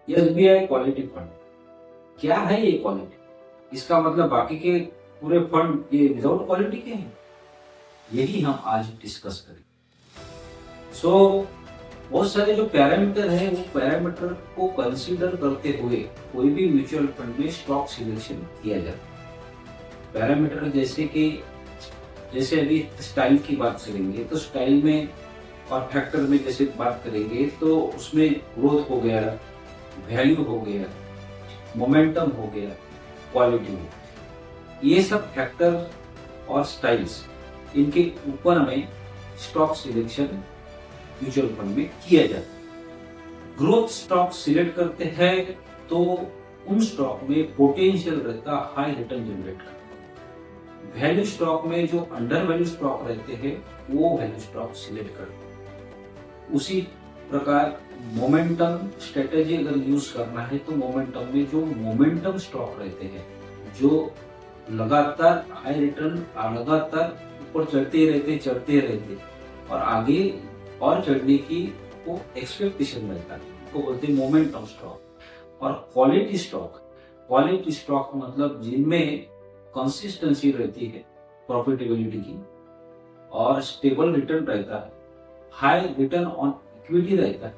SBI quality fund क्या है? ये क्वालिटी, इसका मतलब बाकी के पूरे फंड ये विदाउट क्वालिटी के हैं? यही हम आज डिस्कस करेंगे। सो बहुत सारे जो पैरामीटर है वो पैरामीटर को कंसीडर करते हुए कोई भी म्यूचुअल फंड में स्टॉक सिलेक्शन किया जाता है। पैरामीटर जैसे अभी स्टाइल की बात करेंगे तो स्टाइल में और फैक्टर में जैसे बात करेंगे तो उसमें ग्रोथ हो गया, वैल्यू हो गया, मोमेंटम हो गया, क्वालिटी हो गया। ये सब फैक्टर और स्टाइल्स, इनके ऊपर में स्टॉक सिलेक्शन म्यूचुअल फंड में किया जाता है। ग्रोथ स्टॉक सिलेक्ट करते हैं तो उन स्टॉक में पोटेंशियल रहता हाई रिटर्न जनरेट का। वैल्यू स्टॉक में जो अंडर वैल्यू स्टॉक रहते हैं वो वैल्यू स्टॉक सिलेक्ट करते हैं। उसी प्रकार मोमेंटम स्ट्रेटेजी अगर यूज करना है तो मोमेंटम में जो मोमेंटम स्टॉक रहते हैं जो लगातार हाई रिटर्न लगातार ऊपर चढ़ते रहते और आगे और चढ़ने की वो एक्सपेक्टेशन रहता है, वो बोलते हैं मोमेंटम स्टॉक। और क्वालिटी स्टॉक मतलब जिनमें कंसिस्टेंसी रहती है प्रॉफिटेबिलिटी की और स्टेबल रिटर्न रहता है, हाई रिटर्न ऑन इक्विटी रहता है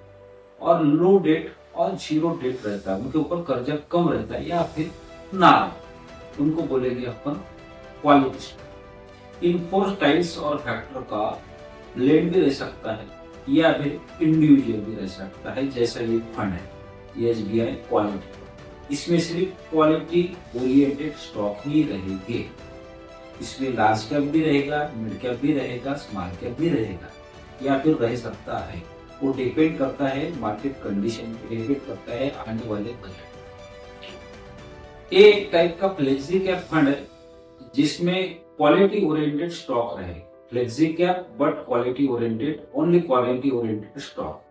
और लो डेट और जीरो डेट रहता है, उनके ऊपर कर्जा कम रहता है या फिर ना रहे, उनको बोलेंगे अपन क्वालिटी स्टॉक। इन 4 स्टाइल्स और फैक्टर का ब्लेंड भी रह सकता है या फिर इंडिविजुअल भी रह सकता है, जैसा ये फंड है, ये एसबीआई क्वालिटी। इसमें सिर्फ क्वालिटी ओरिएंटेड स्टॉक ही रहेंगे। इसमें लार्ज कैप भी रहेगा, मिड कैप भी रहेगा, स्मॉल कैप भी रहेगा या फिर रह सकता है, वो डिपेंड करता है मार्केट कंडीशन पे, डिपेंड करता है आने वाले बजट। एक टाइप का फ्लेक्सी कैप फंड है जिसमें क्वालिटी ओरिएंटेड स्टॉक रहे। Flexi cap but quality oriented, only quality oriented stock.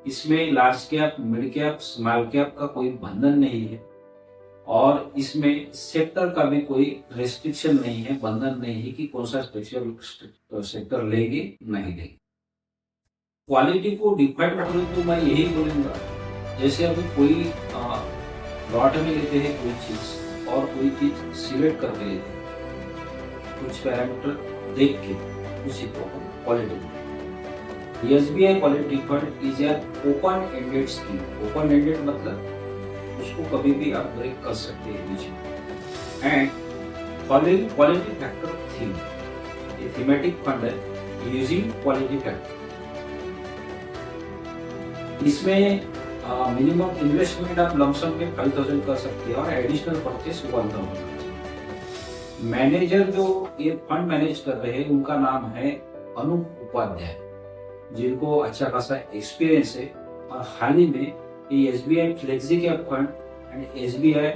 इसमें large cap, mid cap, small cap का कोई बंधन नहीं है और इसमें सेक्टर का भी कोई रेस्ट्रिक्शन नहीं है, बंधन नहीं है कि कौन सा स्पेशल सेक्टर लेंगे नहीं लेंगे। क्वालिटी को डिफाइन करूँ तो मैं यही बोलूंगा, जैसे अभी कोई लॉट में लेते हैं कोई चीज और कोई चीज सिलेक्ट करके लेते हैं, कुछ पैरामीटर देख के उसी को हम क्वालिटी में। SBI quality fund is an open ended scheme. Open ended मतलब उसको कभी भी आप ब्रेक कर सकते हैं बीच में। एंड क्वालिटी फैक्टर थीम, ये थीमेटिक फंड है यूजिंग क्वालिटी फैक्टर। इसमें मिनिमम इन्वेस्टमेंट आप लमसम में 5,000 कर सकते हैं और एडिशनल परचेस 1,000। मैनेजर जो ये फंड मैनेज कर रहे हैं उनका नाम है अनूप उपाध्याय, जिनको अच्छा खासा एक्सपीरियंस है और हाल ही में ये SBI flexi cap fund and SBI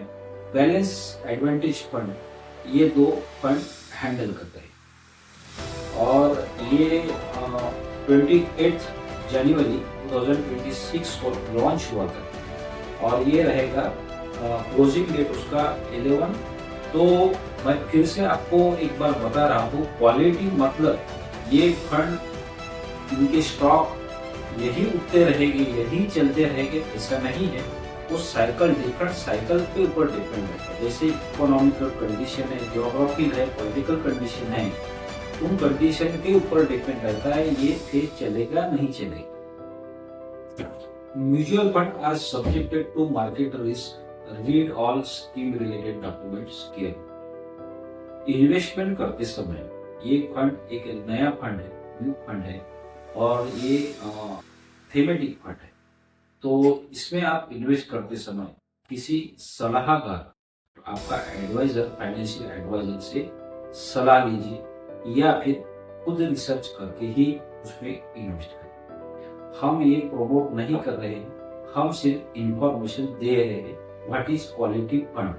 balance advantage fund, ये 2 फंड हैंडल करते हैं। और ये 28 जनवरी 2026 को लॉन्च हुआ था और ये रहेगा क्लोजिंग डेट उसका 11। तो मैं फिर से आपको एक बार बता रहा हूँ, क्वालिटी मतलब ये फंड, इनके स्टॉक यही उठते रहेंगे, यही चलते रहेंगे, ऐसा नहीं है। वो साइकिल, डिफरेंट साइकिल के ऊपर डिपेंड रहता है। जैसे इकोनॉमिकल कंडीशन है, ज्योग्राफी है, पॉलिटिकल कंडीशन है, उन कंडीशन के ऊपर डिपेंड रहता है ये फेज चलेगा नहीं चलेगा। Mutual fund are subjected to market risk, read all scheme related documents carefully. Investment करते समय ये फंड एक नया फंड है, न्यू फंड है और ये थीमेटिक फंड है। तो इसमें आप इन्वेस्ट करते समय किसी सलाहकार, आपका एडवाइजर, फाइनेंशियल एडवाइजर से सलाह लीजिए या फिर खुद रिसर्च करके ही उसमें इन्वेस्ट करें। हम ये प्रमोट नहीं कर रहे हैं, हम सिर्फ इंफॉर्मेशन दे रहे हैं व्हाट इज क्वालिटी फंड।